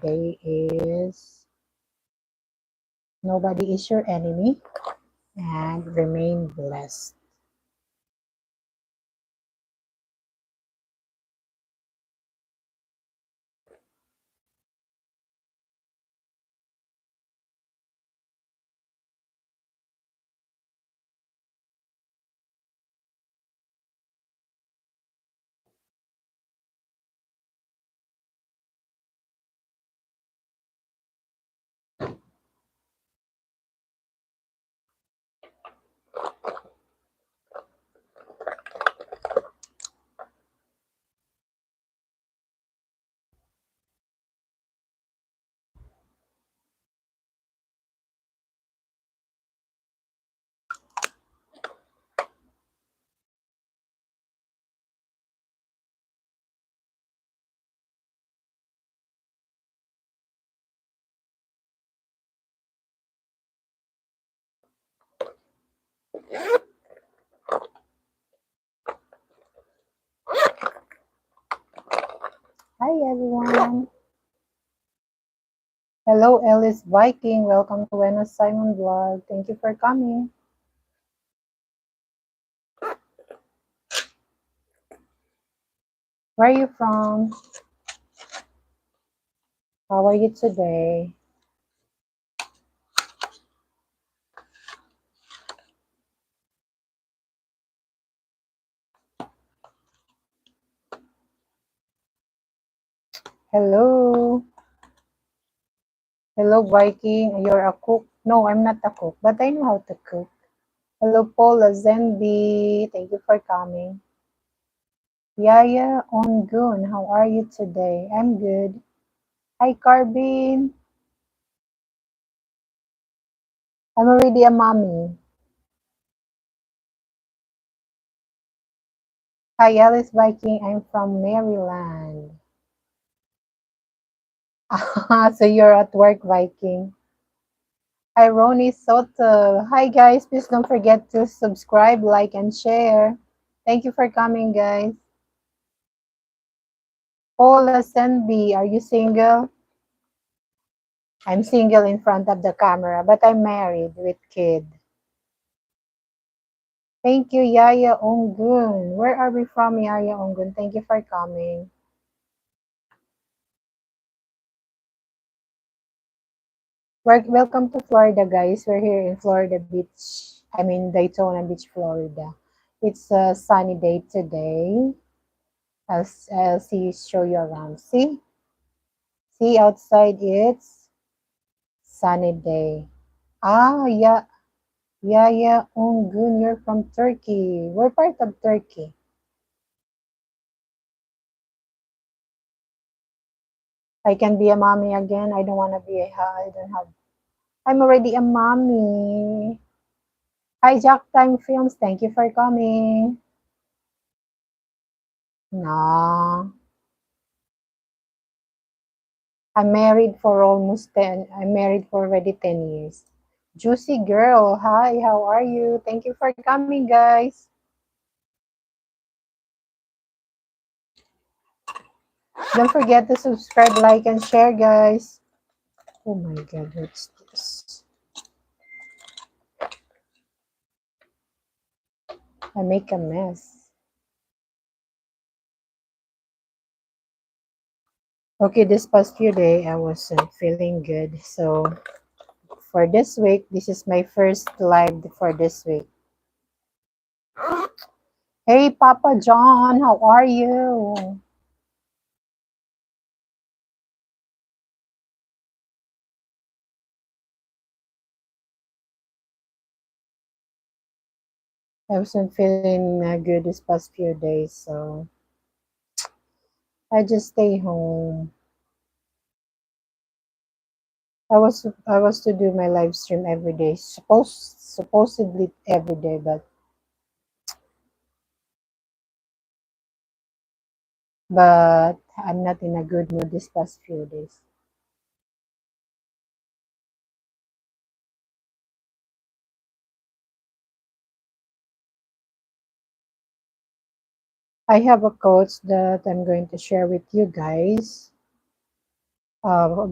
Today is nobody is your enemy and remain blessed. Hi everyone. Hello Ellis Viking. Welcome to Buenos Simon Vlog. Thank you for coming. Where are you from? How are you today? Hello. Hello Viking. You're a cook? No, I'm not a cook, but I know how to cook. Hello Paula Zenbi. Thank you for coming. Yaya Ongun. How are you today? I'm good. Hi Carbin. I'm already a mommy. Hi Alice Viking. I'm from Maryland. So you're at work, Viking. Hi, Ronnie Soto. Hi, guys. Please don't forget to subscribe, like, and share. Thank you for coming, guys. Paula Senby, are you single? I'm single in front of the camera, but I'm married with kid. Thank you, Yaya Ongun. Where are we from, Yaya Ongun? Thank you for coming. Welcome to Florida, guys. We're here in Florida Beach. I mean, Daytona Beach, Florida. It's a sunny day today. I'll see show you around. See outside it's sunny day. Ah, yeah, yeah. Ungun, you're from Turkey. We're part of Turkey. I can be a mommy again. I don't want to be I don't have. I'm already a mommy. Hi, Jack Time Films. Thank you for coming. No, I'm married for almost 10. I'm married for already 10 years. Juicy girl. Hi, how are you? Thank you for coming, guys. Don't forget to subscribe, like, and share, guys. Oh my god, what's this? I make a mess. Okay, this past few days I wasn't feeling good. So for this week, this is my first live for this week. Hey Papa John, how are you? I wasn't feeling good this past few days, so I just stay home. I was to do my live stream every day, supposedly every day, but I'm not in a good mood this past few days. I have a quote that I'm going to share with you guys. Uh,